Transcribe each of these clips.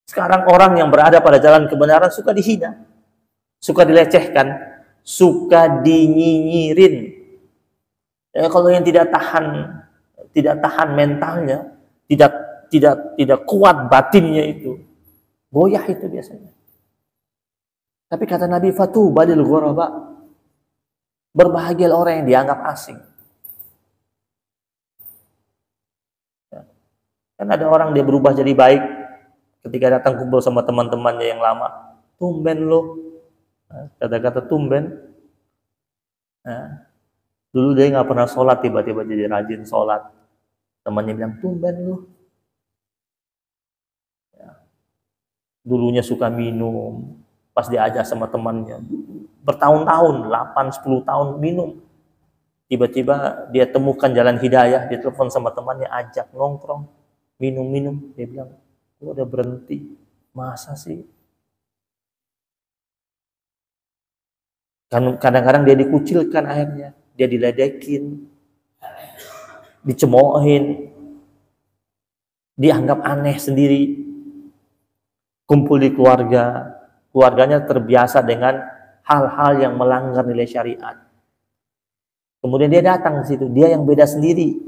Sekarang orang yang berada pada jalan kebenaran suka dihina, suka dilecehkan, suka dinyinyirin. Kalau yang tidak tahan mentalnya, tidak kuat batinnya itu, goyah itu biasanya. Tapi kata Nabi, fatuba lil ghuraba, berbahagia orang yang dianggap asing. Kan ada orang dia berubah jadi baik ketika datang kumpul sama teman-temannya yang lama. Tumben lo, kata-kata tumben. Nah, dulu dia nggak pernah sholat, tiba-tiba jadi rajin sholat. Temannya bilang, tumben lo. Ya. Dulunya suka minum, pas diajak sama temannya, bertahun-tahun, 8-10 tahun minum. Tiba-tiba dia temukan jalan hidayah, dia telepon sama temannya, ajak nongkrong. Minum-minum, dia bilang, gua udah berhenti. Masa sih? Kadang-kadang dia dikucilkan akhirnya, dia diledekin, dicemoohin, dianggap aneh sendiri. Kumpul di keluarganya terbiasa dengan hal-hal yang melanggar nilai syariat. Kemudian dia datang ke situ, dia yang beda sendiri,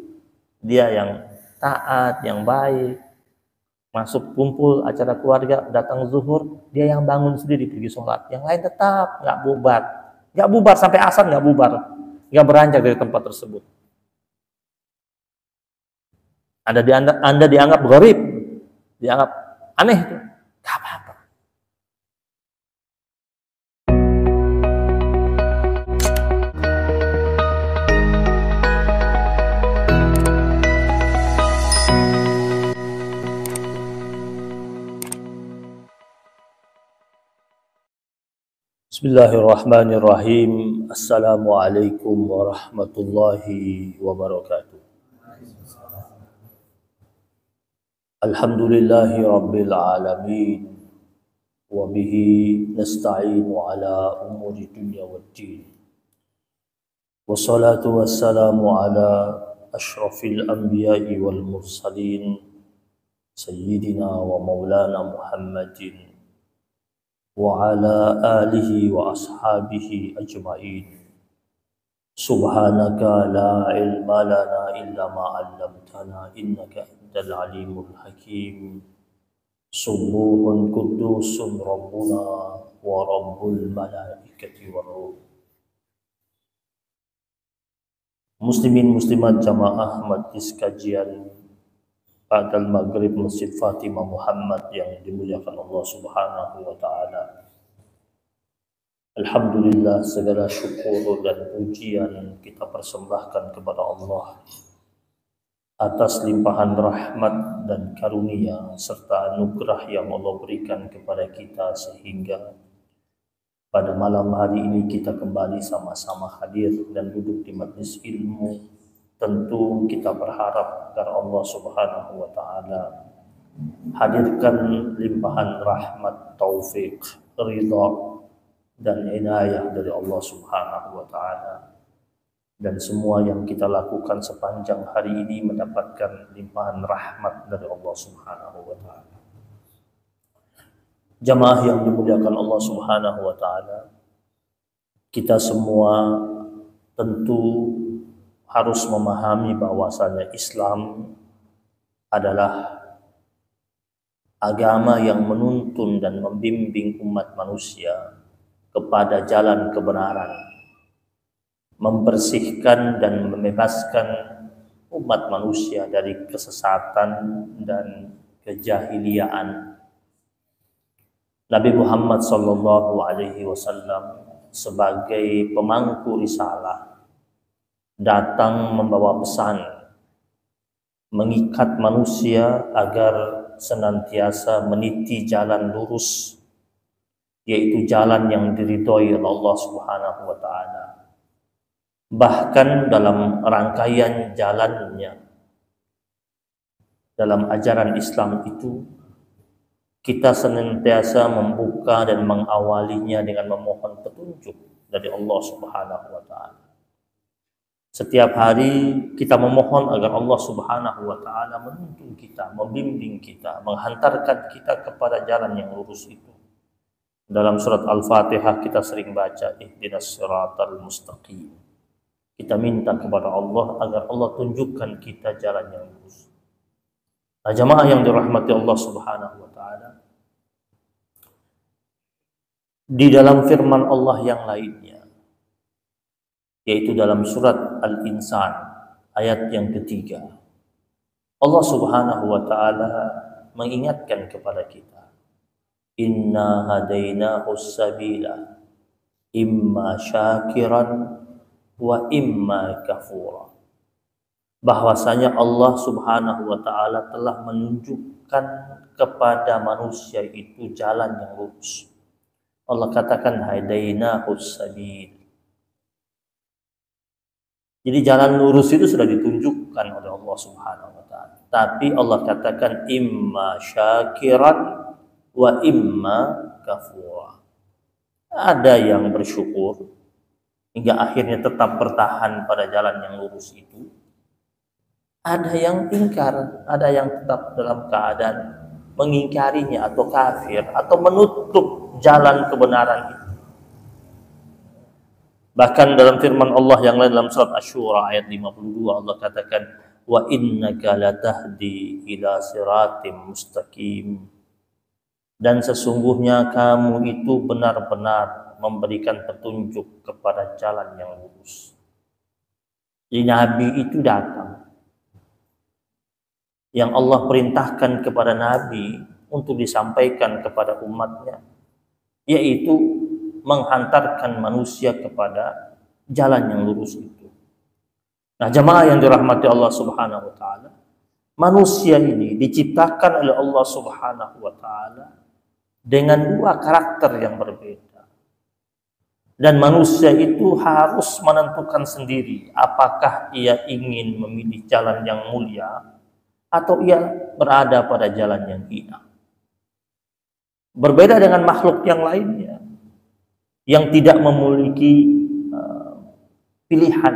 dia yang taat, yang baik, masuk kumpul acara keluarga, datang zuhur, dia yang bangun sendiri pergi sholat, yang lain tetap nggak bubar sampai asar, nggak bubar, nggak beranjak dari tempat tersebut. Anda dianggap gharib, dianggap aneh itu, nggak apa-apa. Bismillahirrahmanirrahim. Assalamualaikum warahmatullahi wabarakatuh. Alhamdulillahi rabbil alamin. Wa bihi nasta'inu ala umuri dunya waddin. Wassalatu wassalamu ala ashrafil anbiya'i wal mursalin Sayyidina wa maulana Muhammadin wa ala alihi wa ashabihi ajma'in. Subhanaka la ilma lana illa ma 'allamtana innaka antal alimul hakim. Subuhun qudusun rabbuna wa rabbul malaikati war ruh. Muslimin muslimat jamaah majlis kajian Ba'dal Maghrib Masjid Fatimah Muhammad yang dimuliakan Allah Subhanahu wa Ta'ala. Alhamdulillah, segala syukur dan pujian kita persembahkan kepada Allah atas limpahan rahmat dan karunia serta anugerah yang Allah berikan kepada kita, sehingga pada malam hari ini kita kembali sama-sama hadir dan duduk di majlis ilmu. Tentu kita berharap agar Allah Subhanahu wa Ta'ala hadirkan limpahan rahmat, taufik, ridha dan inayah dari Allah Subhanahu wa Ta'ala, dan semua yang kita lakukan sepanjang hari ini mendapatkan limpahan rahmat dari Allah Subhanahu wa Ta'ala. Jamaah yang dimuliakan Allah Subhanahu wa Ta'ala, kita semua tentu harus memahami bahwasanya Islam adalah agama yang menuntun dan membimbing umat manusia kepada jalan kebenaran, membersihkan dan membebaskan umat manusia dari kesesatan dan kejahiliaan. Nabi Muhammad SAW sebagai pemangku risalah datang membawa pesan, mengikat manusia agar senantiasa meniti jalan lurus, yaitu jalan yang diridhoi oleh Allah Subhanahu wa Ta'ala. Bahkan dalam rangkaian jalannya, dalam ajaran Islam itu, kita senantiasa membuka dan mengawalinya dengan memohon petunjuk dari Allah Subhanahu wa Ta'ala. Setiap hari kita memohon agar Allah Subhanahu wa taala menuntun kita, membimbing kita, menghantarkan kita kepada jalan yang lurus itu. Dalam surat Al-Fatihah kita sering baca ihdinas siratal mustaqim. Kita minta kepada Allah agar Allah tunjukkan kita jalan yang lurus. Nah, jamaah yang dirahmati Allah Subhanahu wa taala, di dalam firman Allah yang lainnya, yaitu dalam surat Al-Insan ayat yang ketiga, Allah Subhanahu wa taala mengingatkan kepada kita, inna hadainahu sabila imma syakiran wa imma kafura. Bahwasanya Allah Subhanahu wa taala telah menunjukkan kepada manusia itu jalan yang lurus. Allah katakan hadainahu sabil. Jadi jalan lurus itu sudah ditunjukkan oleh Allah Subhanahu wa taala. Tapi Allah katakan imma syakiran wa imma kafura. Ada yang bersyukur hingga akhirnya tetap bertahan pada jalan yang lurus itu. Ada yang ingkar, ada yang tetap dalam keadaan mengingkarinya atau kafir atau menutup jalan kebenaran itu. Bahkan dalam firman Allah yang lain dalam surat Asy-Syura ayat 52 Allah katakan wa innaka latahdi ila siratim mustaqim. Dan sesungguhnya kamu itu benar-benar memberikan petunjuk kepada jalan yang lurus. Jadi Nabi itu datang. Yang Allah perintahkan kepada Nabi untuk disampaikan kepada umatnya, yaitu menghantarkan manusia kepada jalan yang lurus itu. Nah, jamaah yang dirahmati Allah Subhanahu wa taala, manusia ini diciptakan oleh Allah Subhanahu wa taala dengan dua karakter yang berbeda. Dan manusia itu harus menentukan sendiri apakah ia ingin memilih jalan yang mulia atau ia berada pada jalan yang hina. Berbeda dengan makhluk yang lainnya yang tidak memiliki pilihan.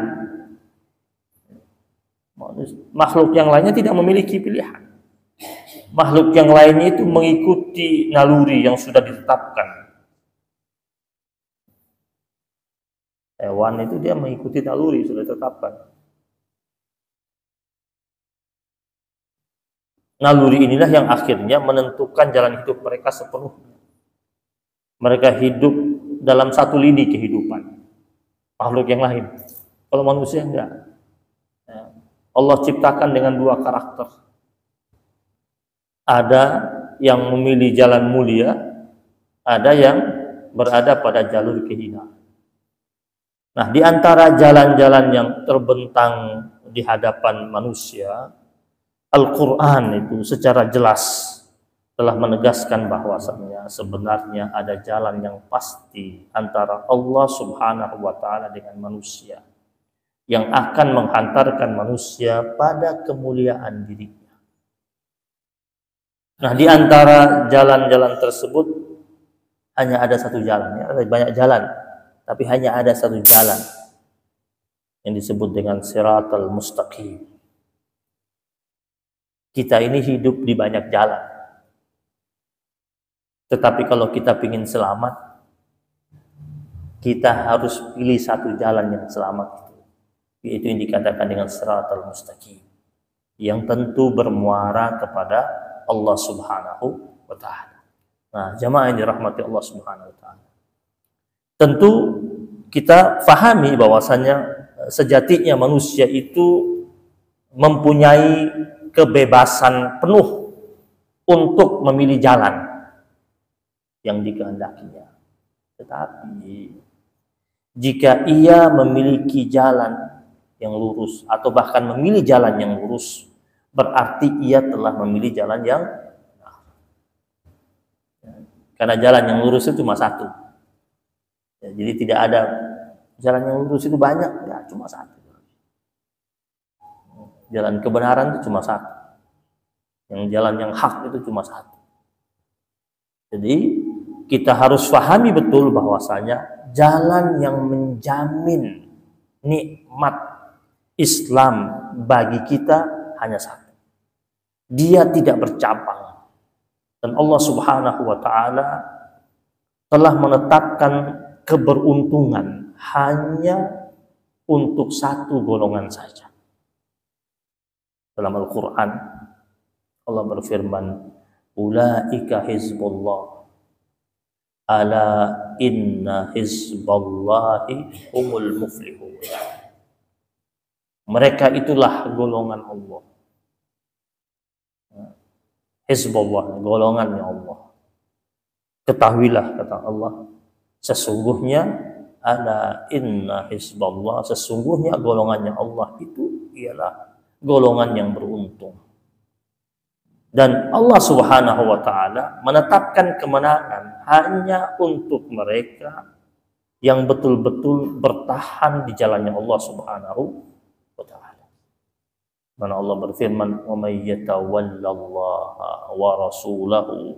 Makhluk yang lainnya tidak memiliki pilihan. Makhluk yang lainnya itu mengikuti naluri yang sudah ditetapkan. Hewan itu dia mengikuti naluri yang sudah ditetapkan. Naluri inilah yang akhirnya menentukan jalan hidup mereka sepenuhnya. Mereka hidup dalam satu lini kehidupan. Makhluk yang lain. Kalau manusia enggak. Allah ciptakan dengan dua karakter. Ada yang memilih jalan mulia, ada yang berada pada jalur kehinaan. Nah, di antara jalan-jalan yang terbentang di hadapan manusia, Al-Quran itu secara jelas telah menegaskan bahwasannya sebenarnya ada jalan yang pasti antara Allah Subhanahu wa taala dengan manusia yang akan menghantarkan manusia pada kemuliaan dirinya. Nah, di antara jalan-jalan tersebut hanya ada satu jalan, ya, ada banyak jalan, tapi hanya ada satu jalan yang disebut dengan siratal mustaqim. Kita ini hidup di banyak jalan. Tetapi kalau kita ingin selamat, kita harus pilih satu jalan yang selamat itu. Yaitu yang dikatakan dengan siratal mustaqim. Yang tentu bermuara kepada Allah Subhanahu wa ta'ala. Nah, jamaah yang dirahmati Allah Subhanahu wa ta'ala. Tentu kita fahami bahwasannya sejatinya manusia itu mempunyai kebebasan penuh untuk memilih jalan yang dikehendakinya. Tetapi jika ia memiliki jalan yang lurus atau bahkan memilih jalan yang lurus, berarti ia telah memilih jalan yang benar. Karena jalan yang lurus itu cuma satu. Ya, jadi tidak ada jalan yang lurus itu banyak, ya cuma satu. Jalan kebenaran itu cuma satu. Yang jalan yang hak itu cuma satu. Jadi kita harus pahami betul bahwasanya jalan yang menjamin nikmat Islam bagi kita hanya satu. Dia tidak bercabang. Dan Allah Subhanahu wa taala telah menetapkan keberuntungan hanya untuk satu golongan saja. Dalam Al-Quran Allah berfirman, ulaika hizbullah, ala inna hizballahi humul muflihun. Mereka itulah golongan Allah. Hizbullah, golongannya Allah. Ketahuilah, kata Allah, sesungguhnya ala inna hizballah, sesungguhnya golongannya Allah itu ialah golongan yang beruntung. Dan Allah Subhanahu wa taala menetapkan kemenangan hanya untuk mereka yang betul-betul bertahan di jalannya Allah Subhanahu wa taala. Mana Allah berfirman, "Wa may yatawallallaha wa rasulahu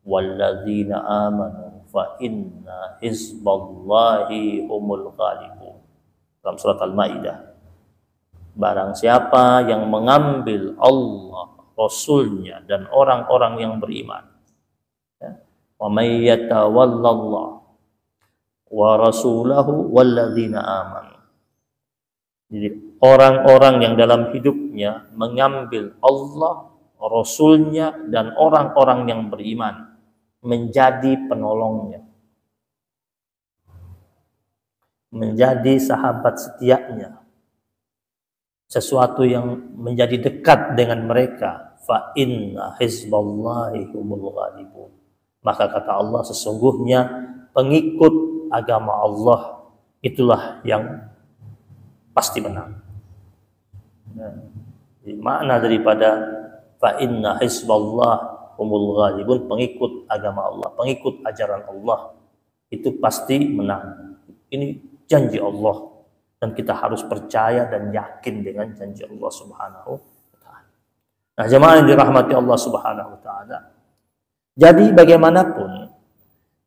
walladzina amanu fa inna hizballahi humul ghalibun." Dalam surat Al-Maidah. Barang siapa yang mengambil Allah, Rasulnya, dan orang-orang yang beriman, wa may yatawallallah wa rasulahu walladzina amanu. Jadi orang-orang yang dalam hidupnya mengambil Allah, Rasulnya, dan orang-orang yang beriman menjadi penolongnya, menjadi sahabat setianya, sesuatu yang menjadi dekat dengan mereka, fa inna hizballahi humul ghalibun. Maka kata Allah, sesungguhnya pengikut agama Allah itulah yang pasti menang. Jadi makna daripada fa inna hizballah humul ghalibun, pengikut agama Allah, pengikut ajaran Allah itu pasti menang. Ini janji Allah. Dan kita harus percaya dan yakin dengan janji Allah Subhanahu wa taala. Nah, jemaah yang dirahmati Allah Subhanahu wa taala. Jadi bagaimanapun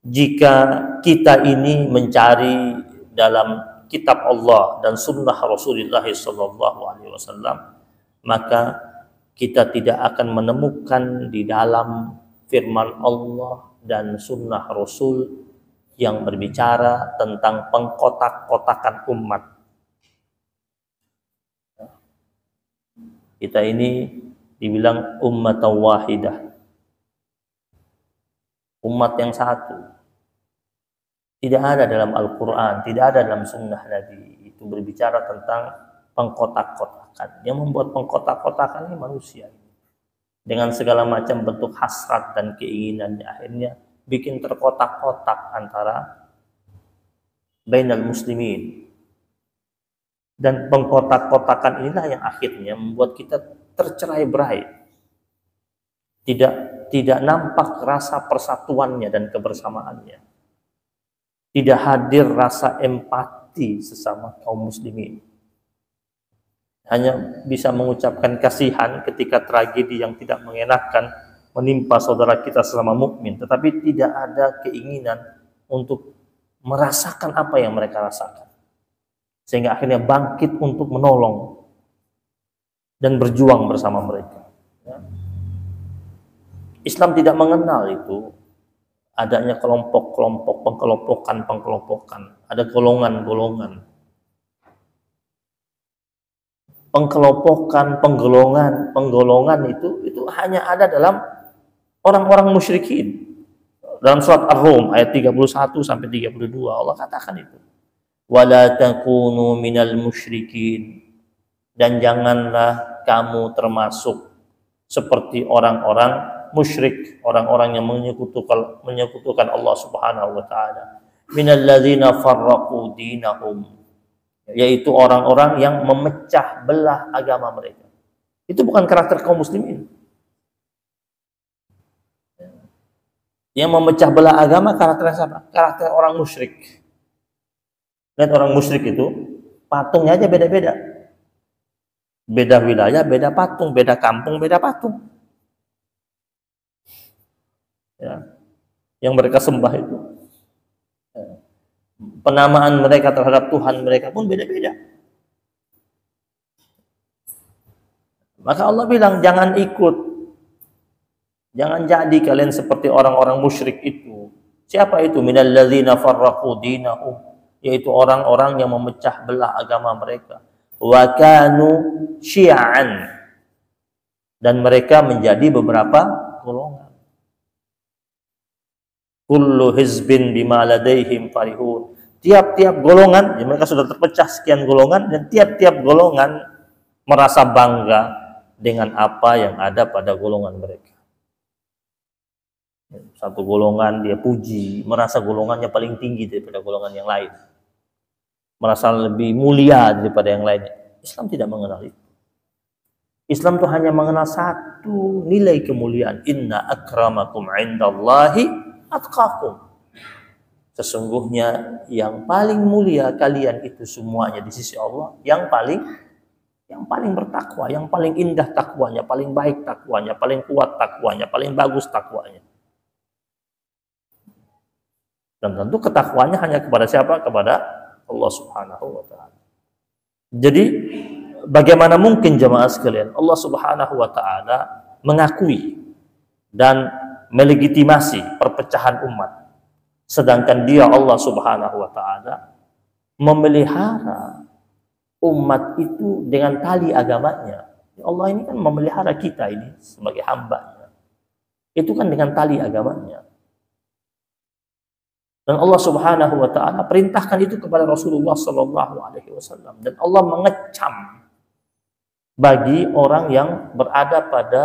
jika kita ini mencari dalam kitab Allah dan sunnah Rasulullah SAW, maka kita tidak akan menemukan di dalam firman Allah dan sunnah Rasul yang berbicara tentang pengkotak-kotakan umat. Kita ini dibilang umat wahidah, umat yang satu. Tidak ada dalam Al-Quran, tidak ada dalam sunnah Nabi itu berbicara tentang pengkotak-kotakan. Yang membuat pengkotak-kotakan ini manusia, dengan segala macam bentuk hasrat dan keinginan, akhirnya bikin terkotak-kotak antara bainal muslimin. Dan pengkotak-kotakan inilah yang akhirnya membuat kita tercerai-berai. Tidak nampak rasa persatuannya dan kebersamaannya. Tidak hadir rasa empati sesama kaum muslimin. Hanya bisa mengucapkan kasihan ketika tragedi yang tidak mengenakan menimpa saudara kita selama mukmin, tetapi tidak ada keinginan untuk merasakan apa yang mereka rasakan. Sehingga akhirnya bangkit untuk menolong dan berjuang bersama mereka. Islam tidak mengenal itu adanya kelompok-kelompok, pengkelompokan. Ada golongan-golongan. Penggolongan itu hanya ada dalam orang-orang musyrikin. Dalam surat Ar-Rum ayat 31 sampai 32 Allah katakan itu. Wala takunu minal musyrikin, dan janganlah kamu termasuk seperti orang-orang musyrik, orang-orang yang menyekutukan Allah Subhanahu wa taala. Minal ladzina farraqu dinahum, yaitu orang-orang yang memecah belah agama mereka. Itu bukan karakter kaum muslimin. Yang memecah belah agama karakternya siapa? Karakter orang musyrik. Lihat orang musyrik itu patungnya aja beda-beda. Beda wilayah, beda patung, beda kampung, beda patung. Ya. Yang mereka sembah itu. Penamaan mereka terhadap Tuhan mereka pun beda-beda. Maka Allah bilang jangan ikut, jangan jadi kalian seperti orang-orang musyrik itu. Siapa itu? Minal ladzina farraqu dinahum, yaitu orang-orang yang memecah belah agama mereka. Wa kanu syi'an, dan mereka menjadi beberapa golongan. Kullu hizbin bima ladaihim farihun. Tiap-tiap golongan, ya mereka sudah terpecah sekian golongan, dan tiap-tiap golongan merasa bangga dengan apa yang ada pada golongan mereka. Satu golongan dia puji, merasa golongannya paling tinggi daripada golongan yang lain, merasa lebih mulia daripada yang lain. Islam tidak mengenal itu. Islam itu hanya mengenal satu nilai kemuliaan. Inna akramakum indallahi atqakum. Sesungguhnya yang paling mulia kalian itu semuanya di sisi Allah yang paling bertakwa, yang paling indah takwanya, paling baik takwanya, paling kuat takwanya, paling bagus takwanya. Dan tentu ketakwanya hanya kepada siapa? Kepada Allah Subhanahu wa taala. Jadi bagaimana mungkin jemaah sekalian Allah Subhanahu wa taala mengakui dan melegitimasi perpecahan umat, sedangkan Dia Allah Subhanahu wa taala memelihara umat itu dengan tali agamanya. Allah ini kan memelihara kita ini sebagai hambanya. Itu kan dengan tali agamanya. Dan Allah Subhanahu wa taala perintahkan itu kepada Rasulullah sallallahu alaihi wasallam, dan Allah mengecam bagi orang yang berada pada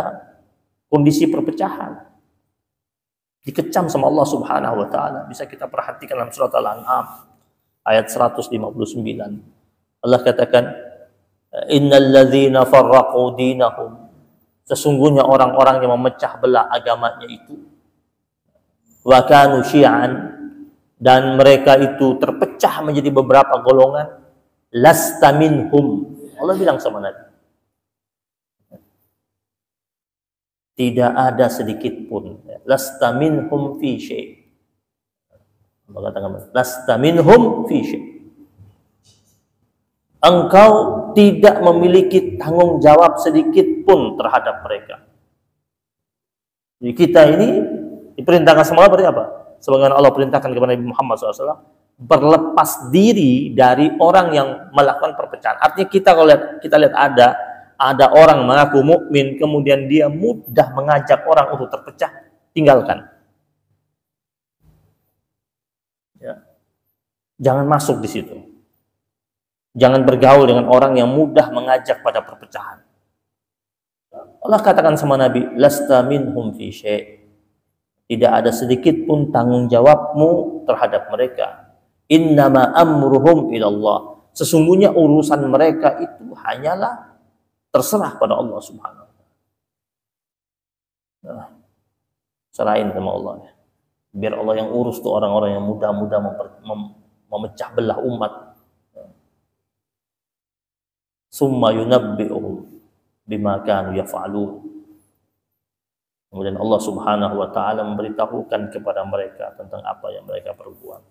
kondisi perpecahan. Dikecam sama Allah Subhanahu wa taala. Bisa kita perhatikan dalam surat Al-An'am ayat 159. Allah katakan, innal ladzina farraqu dinahum, sesungguhnya orang-orang yang memecah belah agamanya itu, wa kanu syi'an, dan mereka itu terpecah menjadi beberapa golongan, lasta minhum. Allah bilang sama Nabi, tidak ada sedikit pun, lasta minhum fi syai'. Allah katakan, lasta minhum fi syai'. Engkau tidak memiliki tanggung jawab sedikit pun terhadap mereka. Jadi kita ini diperintahkan sama Allah berarti apa? Sebagaimana Allah perintahkan kepada Nabi Muhammad SAW, berlepas diri dari orang yang melakukan perpecahan. Artinya kita lihat ada orang mengaku mukmin, kemudian dia mudah mengajak orang untuk terpecah, tinggalkan. Ya. Jangan masuk di situ. Jangan bergaul dengan orang yang mudah mengajak pada perpecahan. Allah katakan sama Nabi, lasta minhum fi syai'. Tidak ada sedikit pun tanggung jawabmu terhadap mereka. Innama amruhum ilallah. Sesungguhnya urusan mereka itu hanyalah terserah pada Allah Subhanahu wa taala. Serahin sama Allah. Biar Allah yang urus tuh orang-orang yang mudah-mudah memecah belah umat. Summa yunabbi'uhum bima kanu yaf'alun. Kemudian Allah Subhanahu wa taala memberitahukan kepada mereka tentang apa yang mereka perbuat.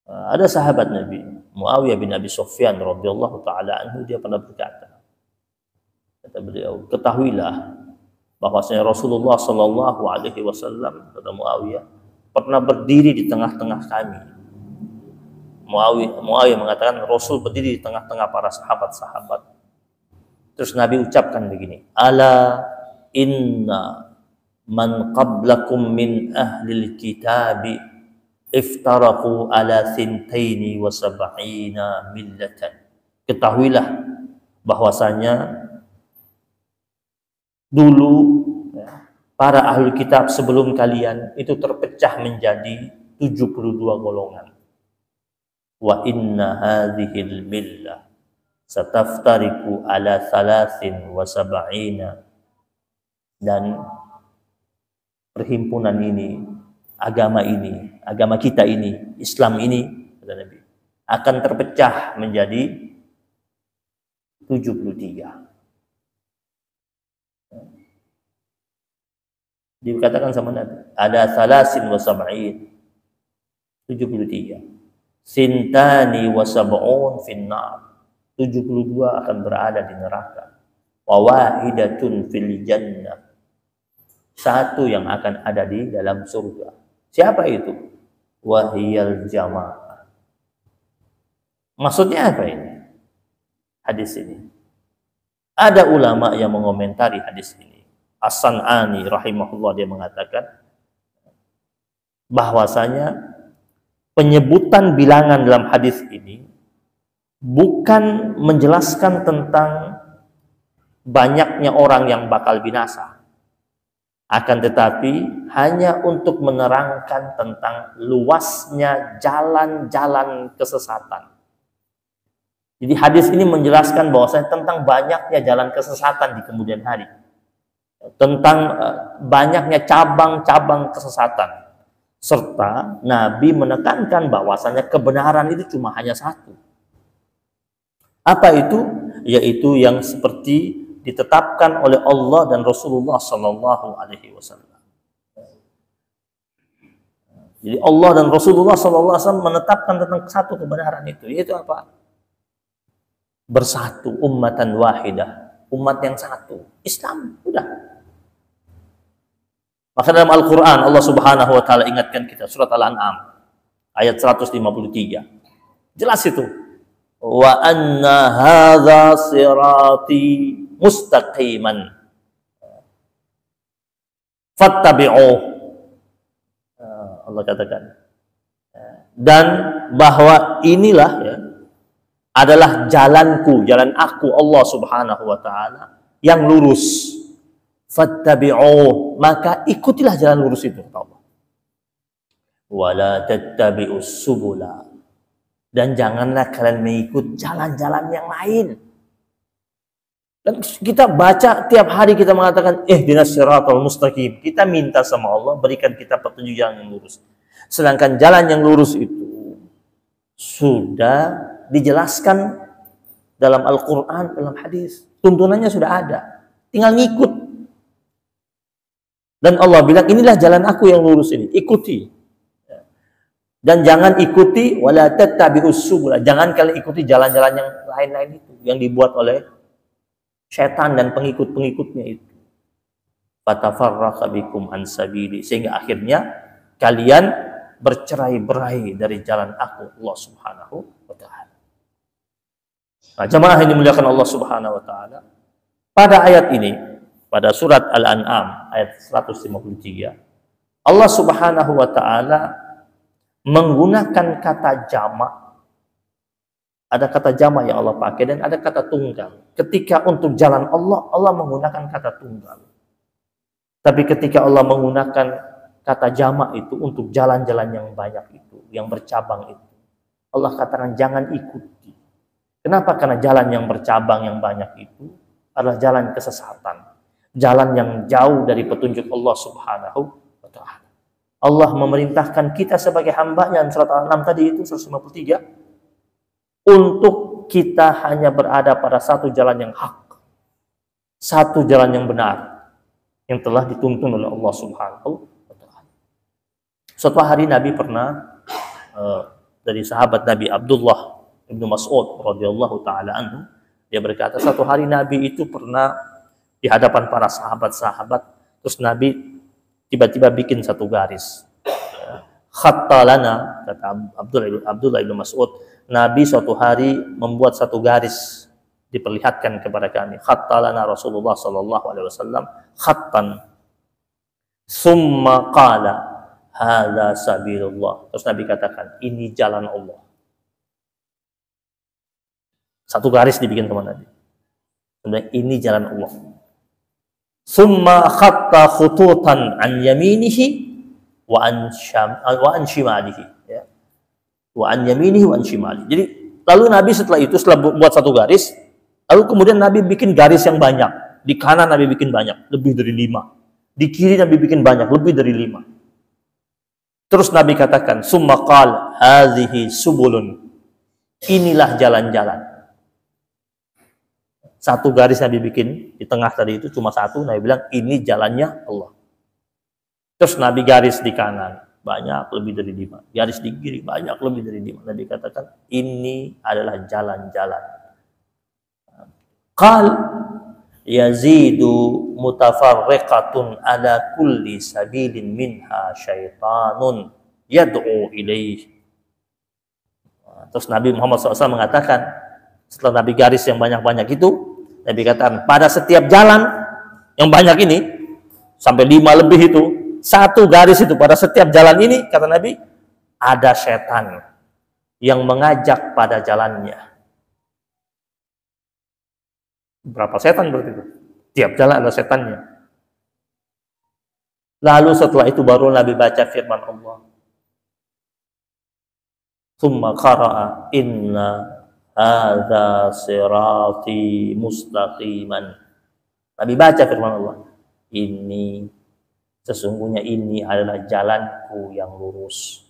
Ada sahabat Nabi, Muawiyah bin Abi Sufyan radhiyallahu taala anhu, dia pernah berkata, kata beliau, ketahuilah bahwasanya Rasulullah sallallahu alaihi wasallam, kata Muawiyah, pernah berdiri di tengah-tengah kami. Muawiyah mengatakan Rasul berdiri di tengah-tengah para sahabat-sahabat. Terus Nabi ucapkan begini, ala inna man qablakum min ahlil kitabi iftaraku ala sintaini wa sab'ina millatan. Ketahuilah bahwasanya dulu para ahli kitab sebelum kalian itu terpecah menjadi 72 golongan. Wa inna hadhil millah sataftariku ala thalathin wa sab'ina, dan perhimpunan ini, agama kita ini, Islam ini, kata Nabi, akan terpecah menjadi 73. Dikatakan sama Nabi, ada salasin wa sab'in, 73. Sintani wa sab'un finnar, 72 akan berada di neraka. wa wahidatun fil jannah. Satu yang akan ada di dalam surga. Siapa itu? Wahiyal jamaah. Maksudnya apa ini? Hadis ini. Ada ulama yang mengomentari hadis ini. As-San'ani rahimahullah, dia mengatakan bahwasanya penyebutan bilangan dalam hadis ini bukan menjelaskan tentang banyaknya orang yang bakal binasa, akan tetapi hanya untuk menerangkan tentang luasnya jalan-jalan kesesatan. Jadi hadis ini menjelaskan bahwasanya tentang banyaknya jalan kesesatan di kemudian hari, tentang banyaknya cabang-cabang kesesatan, serta Nabi menekankan bahwasanya kebenaran itu cuma hanya satu. Apa itu? Yaitu yang seperti ditetapkan oleh Allah dan Rasulullah Sallallahu Alaihi Wasallam. Jadi Allah dan Rasulullah Sallallahu Alaihi Wasallam menetapkan tentang satu kebenaran itu, yaitu apa? Bersatu, ummatan wahidah, umat yang satu, Islam, udah. Maka dalam Al-Quran Allah Subhanahu Wa Taala ingatkan kita, surat Al-An'am ayat 153, jelas itu. Wa anna hadza sirati mustaqiman fattabi'uh. Allah katakan, dan bahwa inilah ya, adalah jalanku, jalan aku Allah Subhanahu wa taala yang lurus. Fattabi'uh, maka ikutilah jalan lurus itu, kata Allah. Wala tattabi'us subula, dan janganlah kalian mengikut jalan-jalan yang lain. Dan kita baca tiap hari, kita mengatakan ihdinas siratal mustaqim. Kita minta sama Allah berikan kita petunjuk jalan yang lurus. Sedangkan jalan yang lurus itu sudah dijelaskan dalam Al-Quran, dalam hadis. Tuntunannya sudah ada. Tinggal ngikut. Dan Allah bilang inilah jalan aku yang lurus ini. Ikuti. Dan jangan ikuti wala tattabi'us subula. Jangan kalian ikuti jalan-jalan yang lain-lain itu yang dibuat oleh syaitan dan pengikut-pengikutnya itu. Fatafarraqa bikum an sabili, sehingga akhirnya kalian bercerai-berai dari jalan aku, Allah Subhanahu wa taala. Nah, jemaah yang dimuliakan Allah Subhanahu wa taala, pada ayat ini, pada surat Al-An'am ayat 153, Allah Subhanahu wa taala menggunakan kata jamak. Ada kata jamak yang Allah pakai dan ada kata tunggal. Ketika untuk jalan Allah, Allah menggunakan kata tunggal. Tapi ketika Allah menggunakan kata jamak itu untuk jalan-jalan yang banyak itu, yang bercabang itu, Allah katakan jangan ikuti. Kenapa? Karena jalan yang bercabang yang banyak itu adalah jalan kesesatan. Jalan yang jauh dari petunjuk Allah Subhanahu wa ta'ala. Allah memerintahkan kita sebagai hamba-Nya, surat Al-An'am tadi itu 153, untuk kita hanya berada pada satu jalan yang hak, satu jalan yang benar, yang telah dituntun oleh Allah Subhanahu wa ta'ala. Suatu hari Nabi pernah dari sahabat Nabi Abdullah Ibnu Mas'ud radhiyallahu taala anhu, dia berkata, satu hari Nabi itu pernah di hadapan para sahabat-sahabat, terus Nabi tiba-tiba bikin satu garis. Khatta lana, kata Abdullah Ibnu Mas'ud, Nabi suatu hari membuat satu garis, diperlihatkan kepada kami. Khatta lana Rasulullah sallallahu alaihi wasallam khattan. Summa qala hadza sabilullah. Terus Nabi katakan, ini jalan Allah. Satu garis dibikin sama Nabi. Sebenarnya ini jalan Allah. Summa khatta khututan an yaminihi wa an shimalihi, ya. Wa an yaminihi wa an shimalihi. Jadi lalu Nabi setelah itu, setelah buat satu garis, lalu kemudian Nabi bikin garis yang banyak. Di kanan Nabi bikin banyak, lebih dari 5. Di kiri Nabi bikin banyak, lebih dari 5. Terus Nabi katakan, summa qala hadhihi subulun. Inilah jalan-jalan. Satu garis Nabi bikin, di tengah tadi itu cuma satu, Nabi bilang ini jalannya Allah. Terus Nabi garis di kanan, banyak lebih dari 5. Garis di kiri, banyak lebih dari 5. Nabi katakan ini adalah jalan-jalan. Qal yazidu mutafarriqatun ala kulli sabilin minha syaitanun yad'u ilaih. Terus Nabi Muhammad SAW mengatakan, setelah Nabi garis yang banyak-banyak itu, Nabi katakan, pada setiap jalan yang banyak ini, sampai 5 lebih itu, satu garis itu, pada setiap jalan ini, kata Nabi, ada setan yang mengajak pada jalannya. Berapa setan berarti itu? Tiap jalan ada setannya. Lalu setelah itu baru Nabi baca firman Allah. Tsumma qara'a inna hadza sirati mustaqiman. Nabi baca firman Allah. Ini, sesungguhnya ini adalah jalanku yang lurus.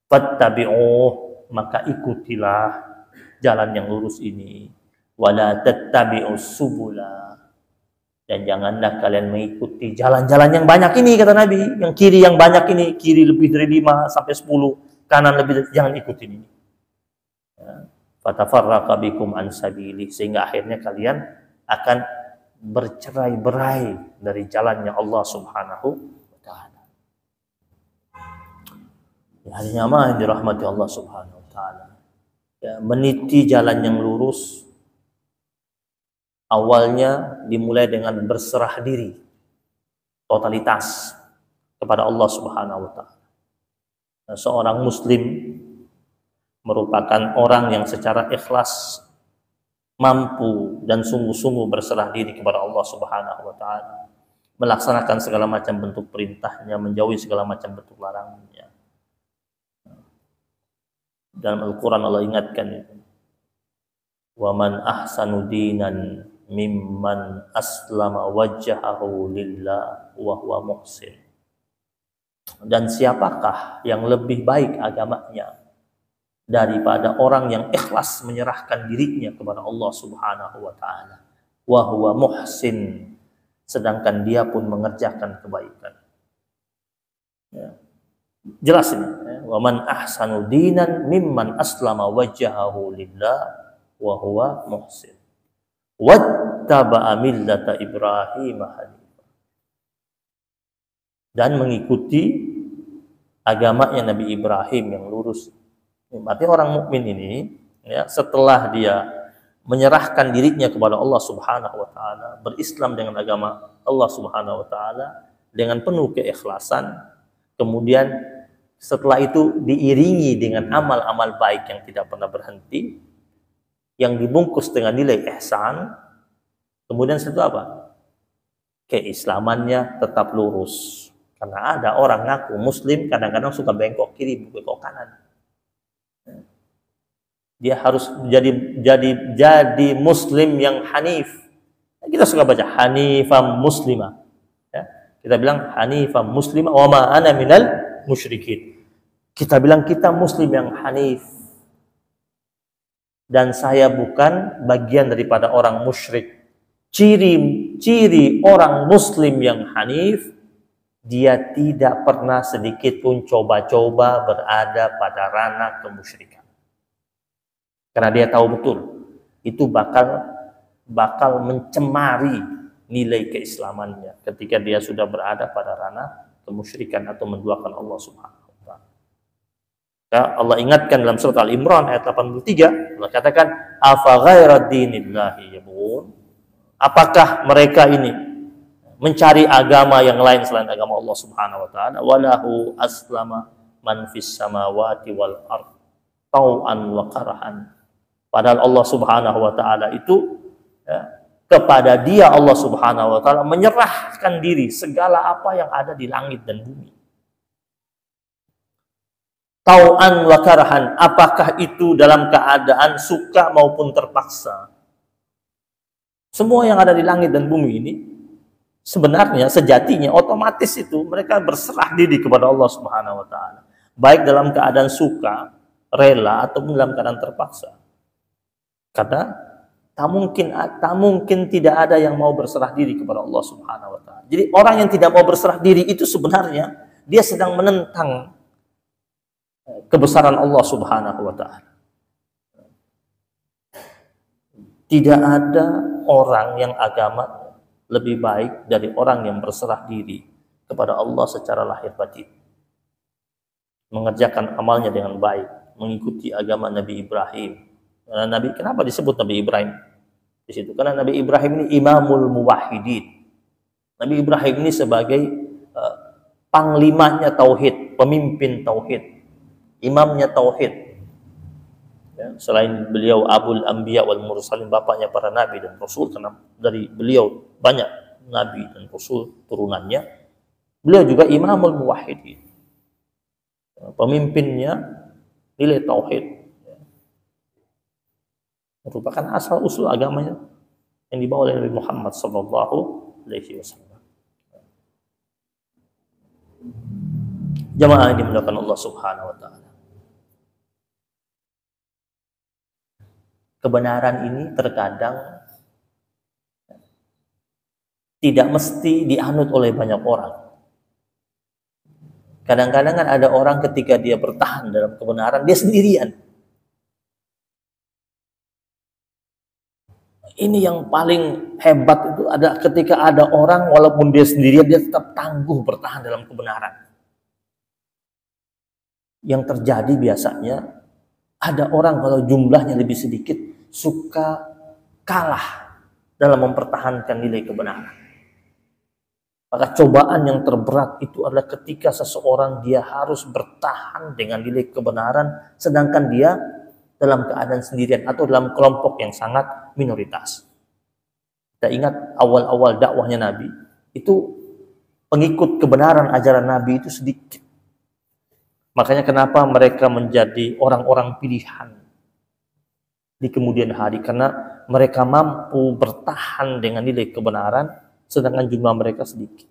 Fattabi'uh, maka ikutilah jalan yang lurus ini. Wala tattabi'us subula, dan janganlah kalian mengikuti jalan-jalan yang banyak ini, kata Nabi. Yang kiri yang banyak ini, kiri lebih dari 5 sampai 10, kanan lebih dari, jangan ikutin ini. Fatafarraqa bikum an sabili, sehingga akhirnya kalian akan bercerai-berai dari jalannya Allah Subhanahu wa taala. Ya, hadirin yang dirahmati Allah Subhanahu wa taala. Ya, meniti jalan yang lurus awalnya dimulai dengan berserah diri totalitas kepada Allah Subhanahu wa taala. Nah, seorang muslim merupakan orang yang secara ikhlas mampu dan sungguh-sungguh berserah diri kepada Allah Subhanahu wa taala, melaksanakan segala macam bentuk perintahnya, menjauhi segala macam bentuk larangannya. Dalam Al-Qur'an Allah ingatkan itu. Wa man ahsanu dinan mimman aslama wajhahu lillah wa huwa muhsin. Dan siapakah yang lebih baik agamanya daripada orang yang ikhlas menyerahkan dirinya kepada Allah Subhanahu wa taala, wa huwa muhsin, sedangkan dia pun mengerjakan kebaikan. Ya. Jelas ini, ya. Wa man ahsanu dinan mimman aslama wajhahu lillah wa huwa muhsin. Wattaba'a millata Ibrahim hanifan, dan mengikuti agamanya Nabi Ibrahim yang lurus. Berarti orang mukmin ini, ya, setelah dia menyerahkan dirinya kepada Allah Subhanahu wa taala, berislam dengan agama Allah Subhanahu wa taala dengan penuh keikhlasan, kemudian setelah itu diiringi dengan amal-amal baik yang tidak pernah berhenti, yang dibungkus dengan nilai ihsan, kemudian setelah apa? Keislamannya tetap lurus. Karena ada orang ngaku muslim, kadang-kadang suka bengkok kiri, bengkok kanan. Dia harus jadi muslim yang hanif. Kita suka baca hanifam muslimah. Ya, kita bilang hanifam muslimah wa ma ana minal musyrikin. Kita bilang kita muslim yang hanif. Dan saya bukan bagian daripada orang musyrik. Ciri orang muslim yang hanif, dia tidak pernah sedikit pun coba-coba berada pada ranah kemusyrikan. Karena dia tahu betul itu bakal mencemari nilai keislamannya ketika dia sudah berada pada ranah kemusyrikan atau menduakan Allah Subhanahu wa taala. Ya, Allah ingatkan dalam surat Al-Imran ayat 83, Allah katakan afa ghaira dinillahi yabghun, apakah mereka ini mencari agama yang lain selain agama Allah Subhanahu wa taala, walahu aslama man fis samawati wal ard tau'an wa karahan. Padahal Allah Subhanahu wa taala itu, ya, kepada dia Allah Subhanahu wa taala menyerahkan diri segala apa yang ada di langit dan bumi. Tau'an wa karahan, apakah itu dalam keadaan suka maupun terpaksa. Semua yang ada di langit dan bumi ini sebenarnya sejatinya otomatis itu mereka berserah diri kepada Allah Subhanahu wa taala, baik dalam keadaan suka, rela ataupun dalam keadaan terpaksa. Karena tak mungkin tidak ada yang mau berserah diri kepada Allah Subhanahu wa taala. Jadi orang yang tidak mau berserah diri itu sebenarnya dia sedang menentang kebesaran Allah Subhanahu wa taala. Tidak ada orang yang agamanya lebih baik dari orang yang berserah diri kepada Allah secara lahir batin, mengerjakan amalnya dengan baik, mengikuti agama Nabi Ibrahim. Kenapa disebut Nabi Ibrahim di situ? Karena Nabi Ibrahim ini imamul muwahhidin. Nabi Ibrahim ini sebagai panglimanya tauhid, pemimpin tauhid, imamnya tauhid. Ya, selain beliau Abul Anbiya wal Mursalin, bapaknya para nabi dan rasul, karena dari beliau banyak nabi dan rasul turunannya, beliau juga imamul muwahhidin, pemimpinnya nilai tauhid, merupakan asal usul agamanya yang dibawa oleh Nabi Muhammad sallallahu alaihi wasallam. Jamaah yang dimuliakan Allah Subhanahu wa taala. Kebenaran ini terkadang tidak mesti dianut oleh banyak orang. Kadang-kadang kan ada orang ketika dia bertahan dalam kebenaran, dia sendirian. Ini yang paling hebat itu ada ketika ada orang walaupun dia sendirian, dia tetap tangguh bertahan dalam kebenaran. Yang terjadi biasanya ada orang kalau jumlahnya lebih sedikit suka kalah dalam mempertahankan nilai kebenaran. Maka cobaan yang terberat itu adalah ketika seseorang dia harus bertahan dengan nilai kebenaran sedangkan dia dalam keadaan sendirian atau dalam kelompok yang sangat minoritas. Kita ingat awal-awal dakwahnya Nabi, itu pengikut kebenaran ajaran Nabi itu sedikit. Makanya kenapa mereka menjadi orang-orang pilihan di kemudian hari, karena mereka mampu bertahan dengan nilai kebenaran sedangkan jumlah mereka sedikit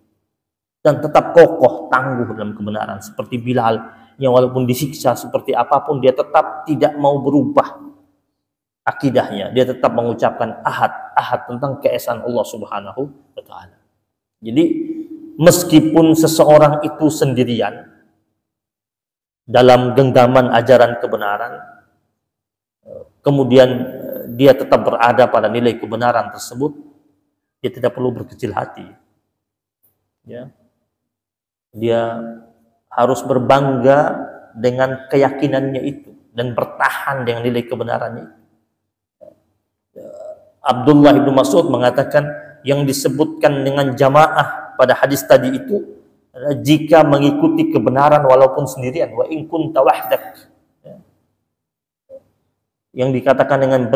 dan tetap kokoh tangguh dalam kebenaran, seperti Bilal yang walaupun disiksa seperti apapun dia tetap tidak mau berubah akidahnya, dia tetap mengucapkan ahad tentang keesaan Allah Subhanahu wa taala. Jadi meskipun seseorang itu sendirian dalam genggaman ajaran kebenaran, kemudian dia tetap berada pada nilai kebenaran tersebut, dia tidak perlu berkecil hati. Ya. Dia harus berbangga dengan keyakinannya itu dan bertahan dengan nilai kebenarannya. Abdullah bin Mas'ud mengatakan yang disebutkan dengan jamaah pada hadis tadi itu jika mengikuti kebenaran walaupun sendirian, wa in kunta wahdak. Yang dikatakan dengan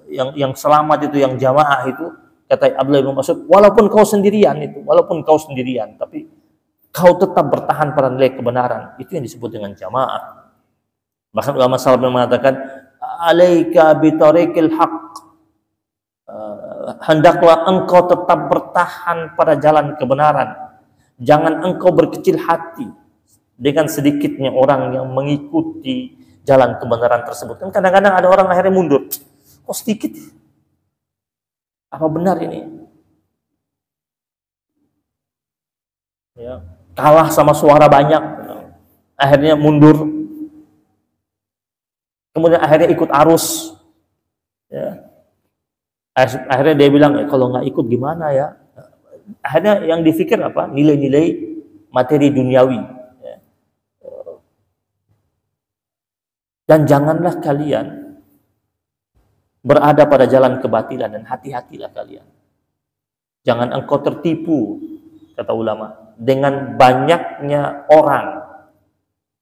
yang selamat itu, yang jamaah itu, kata Abdullah bin Mas'ud, walaupun kau sendirian, tapi kau tetap bertahan pada nilai kebenaran, itu yang disebut dengan jamaah. Bahkan ulama salaf mengatakan, alaika bitariqil haqq, hendaklah engkau tetap bertahan pada jalan kebenaran. Jangan engkau berkecil hati dengan sedikitnya orang yang mengikuti jalan kebenaran tersebut. Kan kadang-kadang ada orang akhirnya mundur. Kok sedikit? Apa benar ini? Ya, kalah sama suara banyak, akhirnya mundur. Kemudian akhirnya ikut arus. Ya. Akhirnya dia bilang, kalau nggak ikut gimana ya? Akhirnya yang dipikir apa? Nilai-nilai materi duniawi. Ya. Dan janganlah kalian berada pada jalan kebatilan, dan hati-hatilah kalian. Jangan engkau tertipu, kata ulama, dengan banyaknya orang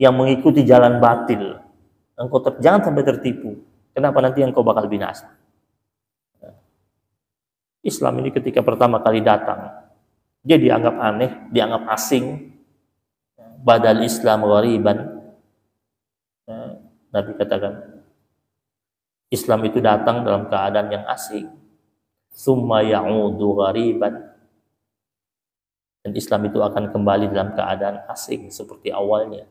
yang mengikuti jalan batil. Jangan sampai tertipu. Kenapa? Nanti engkau bakal binasa. Islam ini ketika pertama kali datang, dia dianggap aneh, dianggap asing. Badal Islam ghariban. Nabi katakan, Islam itu datang dalam keadaan yang asing. Summa ya'udu ghariban. Dan Islam itu akan kembali dalam keadaan asing seperti awalnya.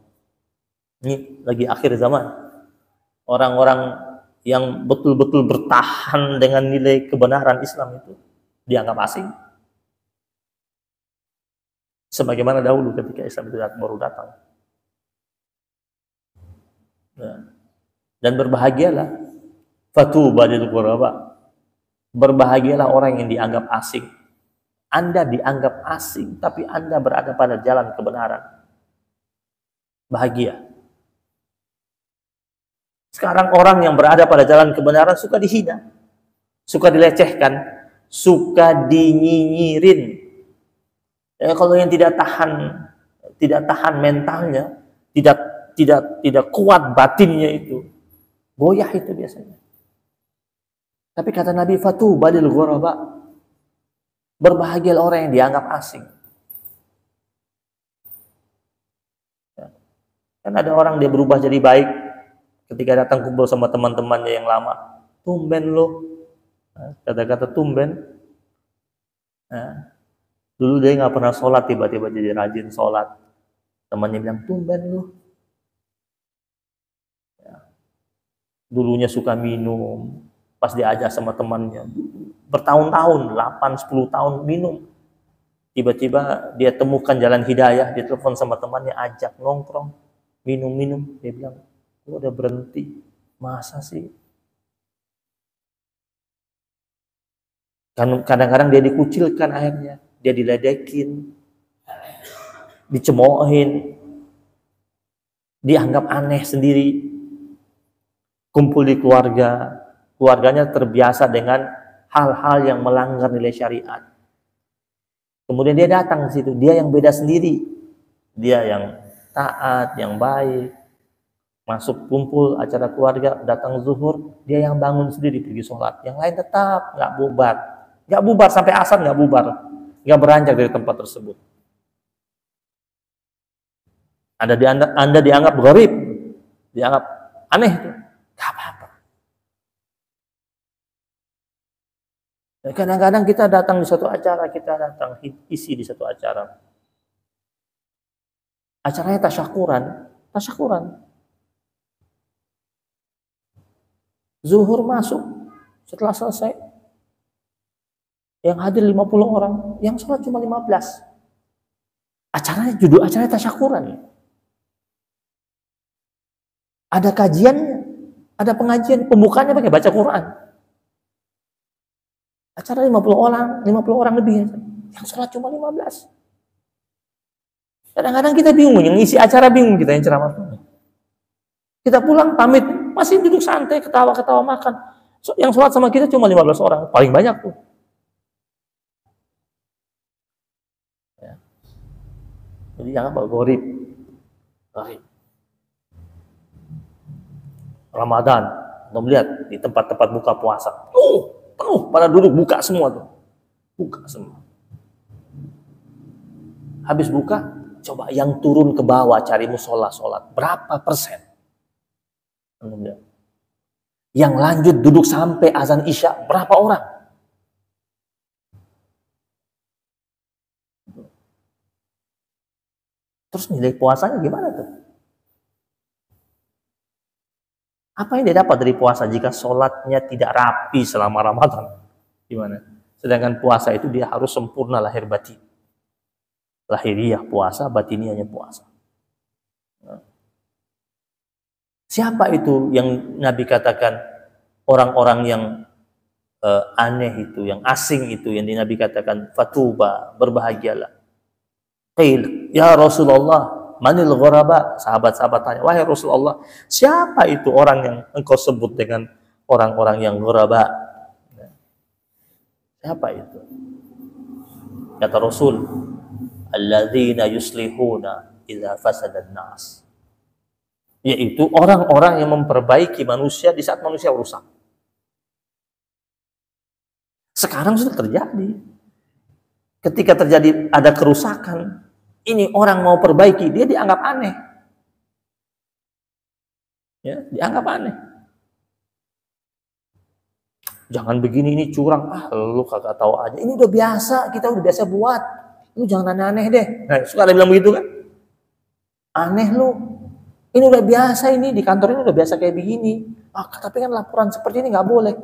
Ini lagi akhir zaman. Orang-orang yang betul-betul bertahan dengan nilai kebenaran Islam itu dianggap asing. Sebagaimana dahulu ketika Islam itu baru datang. Nah, dan berbahagialah fatuba lil ghuraba. Berbahagialah orang yang dianggap asing. Anda dianggap asing, tapi Anda berada pada jalan kebenaran. Bahagia. Sekarang orang yang berada pada jalan kebenaran suka dihina, suka dilecehkan, suka dinyinyirin. Ya, kalau yang tidak tahan mentalnya, tidak kuat batinnya itu, goyah itu biasanya. Tapi kata Nabi, fatu balil ghuraba, berbahagia orang yang dianggap asing. Ya. Kan ada orang dia berubah jadi baik ketika datang kumpul sama teman-temannya yang lama. Tumben lo, kata-kata tumben. Nah, dulu dia nggak pernah sholat, tiba-tiba jadi rajin sholat. Temannya bilang, tumben lo. Ya. Dulunya suka minum, pas diajak sama temannya, bertahun-tahun, 8-10 tahun minum. Tiba-tiba dia temukan jalan hidayah, dia telepon sama temannya, ajak nongkrong, minum-minum. Dia bilang, gua udah berhenti. Masa sih? Kadang-kadang dia dikucilkan akhirnya, dia diledekin, dicemoohin, dianggap aneh sendiri. Kumpul di keluarga, keluarganya terbiasa dengan hal-hal yang melanggar nilai syariat. Kemudian dia datang ke situ, dia yang beda sendiri. Dia yang taat, yang baik. Masuk kumpul acara keluarga, datang zuhur, dia yang bangun sendiri pergi sholat. Yang lain tetap nggak bubar. Nggak bubar sampai asar, nggak bubar. Nggak beranjak dari tempat tersebut. Anda dianggap gharib, dianggap aneh itu. Nggak apa-apa. Kadang-kadang kita datang di satu acara, kita datang isi di satu acara. Acaranya tasyakuran. Zuhur masuk, setelah selesai, yang hadir 50 orang, yang sholat cuma 15. Judul acaranya tasyakuran. Ada kajiannya, ada pengajian, pembukaannya pakai baca Quran. Acara 50 orang lebih. Yang sholat cuma 15. Kadang-kadang kita bingung, yang isi acara bingung kita yang ceramah. Kita pulang pamit, masih duduk santai, ketawa-ketawa makan. Yang sholat sama kita cuma 15 orang, paling banyak tuh. Ya. Jadi jangan bawa gharib. Ramadan, kamu lihat di tempat-tempat buka puasa. Penuh pada duduk buka semua tuh. Buka semua. Habis buka, coba yang turun ke bawah cari musola sholat. Berapa persen? Yang lanjut duduk sampai azan Isya, berapa orang? Terus nilai puasanya gimana tuh? Apa yang dia dapat dari puasa jika sholatnya tidak rapi selama Ramadan? Gimana? Sedangkan puasa itu dia harus sempurna lahir batin. Lahiriah puasa, batiniahnya puasa. Siapa itu yang Nabi katakan orang-orang yang aneh itu, yang asing itu, yang Nabi katakan fatuba, berbahagialah. Qil, ya Rasulullah, manil ghuraba? Sahabat-sahabat tanya, wahai Rasulullah, siapa itu orang yang engkau sebut dengan orang-orang yang ghuraba? Siapa itu? Kata Rasul, alladzina yuslihuna idza fasada an-nas. Yaitu orang-orang yang memperbaiki manusia di saat manusia rusak. Sekarang sudah terjadi. Ketika terjadi ada kerusakan, ini orang mau perbaiki, dia dianggap aneh. Ya, dianggap aneh. Jangan begini, ini curang. Lu kagak tahu aja. Ini udah biasa, kita udah biasa buat. Lu jangan aneh-aneh deh. Nah, suka ada bilang begitu kan? Aneh lu. Ini udah biasa, ini di kantor ini udah biasa kayak begini. Tapi kan laporan seperti ini nggak boleh.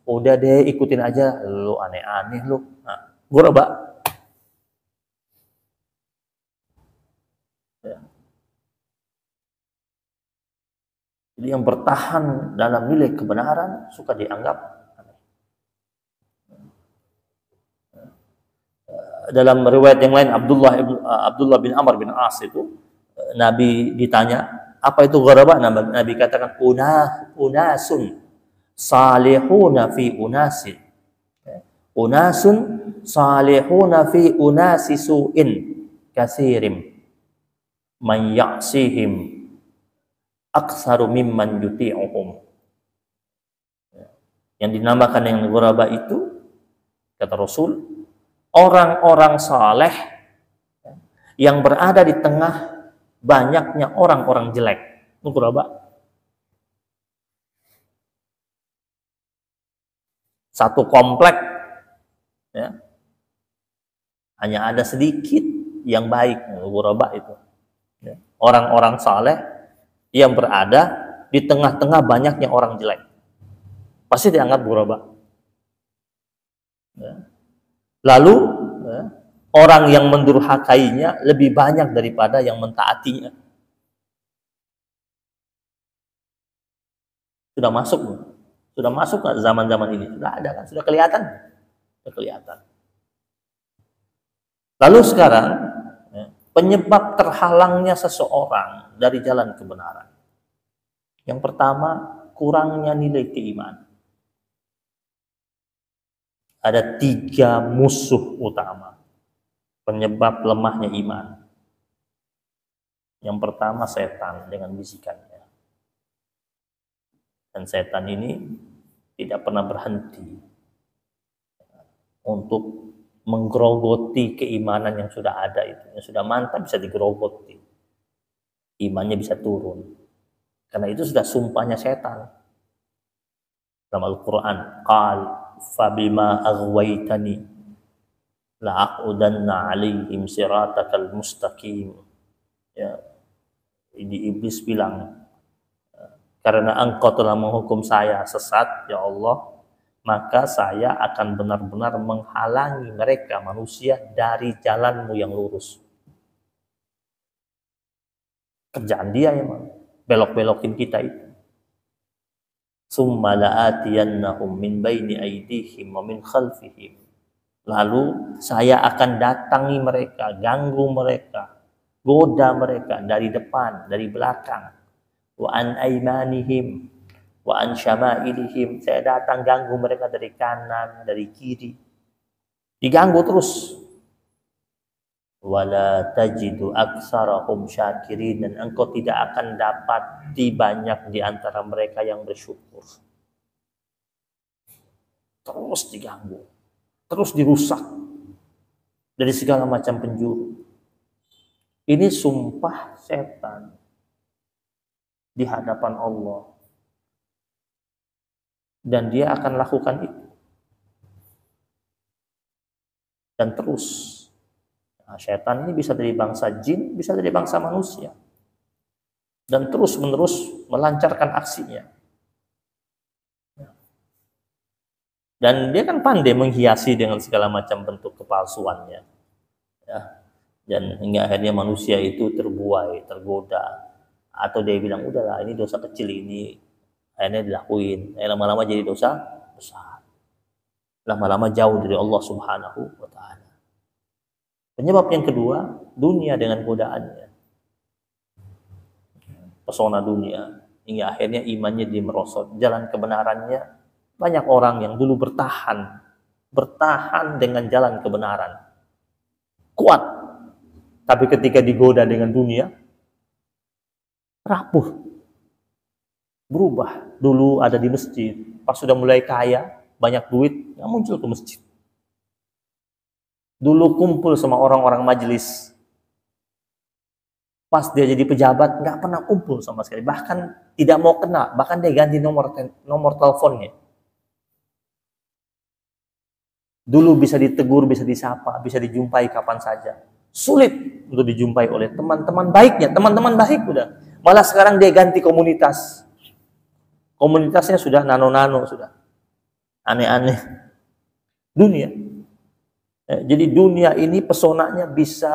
Udah deh, ikutin aja. Lu aneh-aneh lu. Nah, ghuraba. Ya. Jadi yang bertahan dalam nilai kebenaran suka dianggap aneh. dalam riwayat yang lain Abdullah bin Amr bin As itu Nabi ditanya, apa itu ghuraba? Nabi katakan unasun salihuna fi unasin. Unasun salihuna fi unasi su'in katsirim man ya'sihim aktsaru mimman yuti'uhum. Yang dinamakan dengan ghuraba itu, kata Rasul, orang-orang saleh yang berada di tengah banyaknya orang-orang jelek. Itu ghuraba. Satu komplek ya, hanya ada sedikit yang baik, ghuraba itu. Ya. Orang-orang saleh yang berada di tengah-tengah banyaknya orang jelek. Pasti dianggap ghuraba. Ya. Lalu ya, orang yang mendurhakainya lebih banyak daripada yang mentaatinya. Sudah masuk nggak zaman-zaman ini? Sudah ada kan? Sudah kelihatan? Sudah kelihatan. Lalu sekarang ya, penyebab terhalangnya seseorang dari jalan kebenaran. Yang pertama, kurangnya nilai keimanan. Ada 3 musuh utama penyebab lemahnya iman. Yang pertama, setan dengan bisikannya. Dan setan ini tidak pernah berhenti untuk menggerogoti keimanan yang sudah ada itu. Yang sudah mantap bisa digerogoti. Imannya bisa turun. Karena itu sudah sumpahnya setan. Dalam Al-Quran, qal fabima aghwaytani la'aqudanna 'alaihim siratakal mustaqim. Ya. Ini iblis bilang, karena engkau telah menghukum saya sesat, ya Allah, maka saya akan benar-benar menghalangi mereka manusia dari jalanmu yang lurus. Kerjaan dia ya, belok-belokin kita itu. Summa la'atiyannahum min baini aydihim wa min khalfihim. Lalu saya akan datangi mereka, ganggu mereka, goda mereka dari depan, dari belakang. Wa an aymanihim wa an syama'ilihim. Saya datang ganggu mereka dari kanan, dari kiri. Diganggu terus. Wala tajidu aktsarahum syakirin. Dan engkau tidak akan dapat banyak di antara mereka yang bersyukur. Terus diganggu, terus dirusak dari segala macam penjuru. Ini sumpah setan di hadapan Allah. Dan dia akan lakukan itu. Dan terus. Nah, setan ini bisa dari bangsa jin, bisa dari bangsa manusia. Dan terus-menerus melancarkan aksinya. Dan dia kan pandai menghiasi dengan segala macam bentuk kepalsuannya. Ya. Dan hingga akhirnya manusia itu terbuai, tergoda. Atau dia bilang, udahlah ini dosa kecil ini. Akhirnya dilakuin. Lama-lama jadi dosa besar. Lama-lama jauh dari Allah Subhanahu wa ta'ala. Penyebab yang kedua, dunia dengan godaannya. Pesona dunia. Hingga akhirnya imannya dimerosot. Jalan kebenarannya, banyak orang yang dulu bertahan dengan jalan kebenaran. Kuat. Tapi ketika digoda dengan dunia, rapuh. Berubah. Dulu ada di masjid. Pas sudah mulai kaya, banyak duit, nggak muncul ke masjid. Dulu kumpul sama orang-orang majelis. Pas dia jadi pejabat, nggak pernah kumpul sama sekali. Bahkan tidak mau kena. Bahkan dia ganti nomor teleponnya. Dulu bisa ditegur, bisa disapa, bisa dijumpai kapan saja. Sulit untuk dijumpai oleh teman-teman baiknya. Teman-teman baik udah. Malah sekarang dia ganti komunitas. Komunitasnya sudah nano-nano, sudah aneh-aneh. Dunia. Jadi dunia ini pesonanya bisa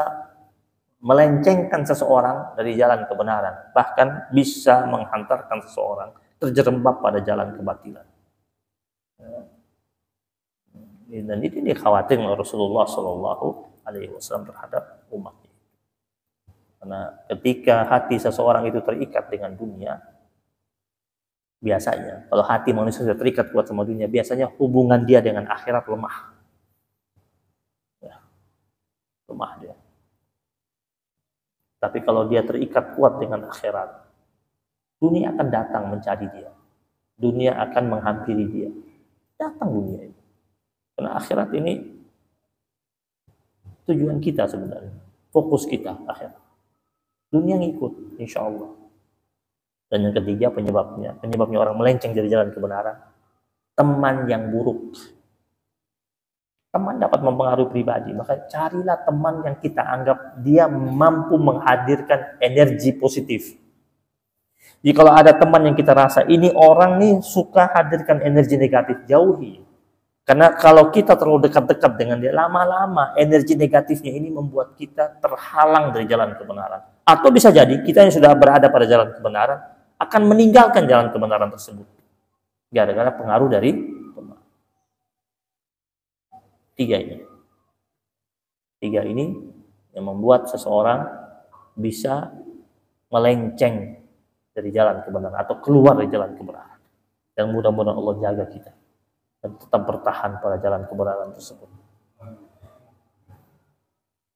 melencengkan seseorang dari jalan kebenaran. Bahkan bisa menghantarkan seseorang terjerembab pada jalan kebatilan. Dan ini dikhawatirkan oleh Rasulullah SAW. Alaihi Wasallam terhadap umatnya. Karena ketika hati seseorang itu terikat dengan dunia, biasanya kalau hati manusia sudah terikat kuat sama dunia, biasanya hubungan dia dengan akhirat lemah. Ya, lemah dia. Tapi kalau dia terikat kuat dengan akhirat, dunia akan datang mencari dia. Dunia akan menghampiri dia. Datang dunia itu. Karena akhirat ini tujuan kita sebenarnya. Fokus kita akhirat. Dunia ngikut, insya Allah. Dan yang ketiga penyebabnya orang melenceng dari jalan kebenaran. Teman yang buruk. Teman dapat mempengaruhi pribadi. Maka carilah teman yang kita anggap dia mampu menghadirkan energi positif. Jadi kalau ada teman yang kita rasa ini orang nih suka hadirkan energi negatif, jauhi. Karena kalau kita terlalu dekat-dekat dengan dia, lama-lama energi negatifnya ini membuat kita terhalang dari jalan kebenaran. Atau bisa jadi kita yang sudah berada pada jalan kebenaran akan meninggalkan jalan kebenaran tersebut. Gara-gara pengaruh dari teman. Tiga ini yang membuat seseorang bisa melenceng dari jalan kebenaran atau keluar dari jalan kebenaran. Dan mudah-mudahan Allah jaga kita dan tetap bertahan pada jalan kebenaran tersebut.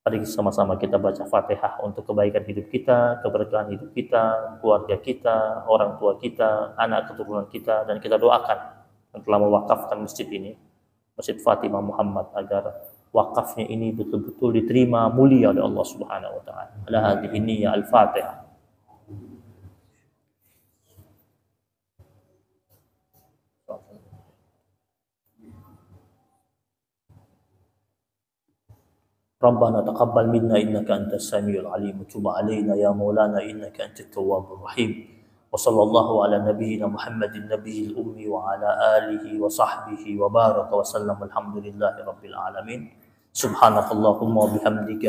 Mari sama-sama kita baca Fatihah untuk kebaikan hidup kita, keberkahan hidup kita, keluarga kita, orang tua kita, anak keturunan kita, dan kita doakan yang telah mewakafkan masjid ini, Masjid Fatimah Muhammad, agar wakafnya ini betul-betul diterima mulia oleh Allah Subhanahu wa taala. Ala hadhihi niyyah al-Fatihah. ربنا تقبل منا إنك أنت السميع العليم وتب علينا يا مولانا إنك أنت التواب الرحيم وصلى الله على نبينا محمد النبي الأمي وعلى آله وصحبه وبارك وسلم الحمد لله رب العالمين سبحانك اللهم وبحمدك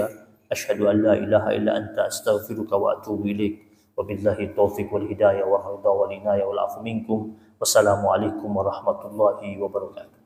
أشهد أن لا إله إلا أنت أستغفرك وأتوب إليك وبالله التوفيق والهداية والرضا والعناية والعفو منكم والسلام عليكم ورحمة الله وبركاته.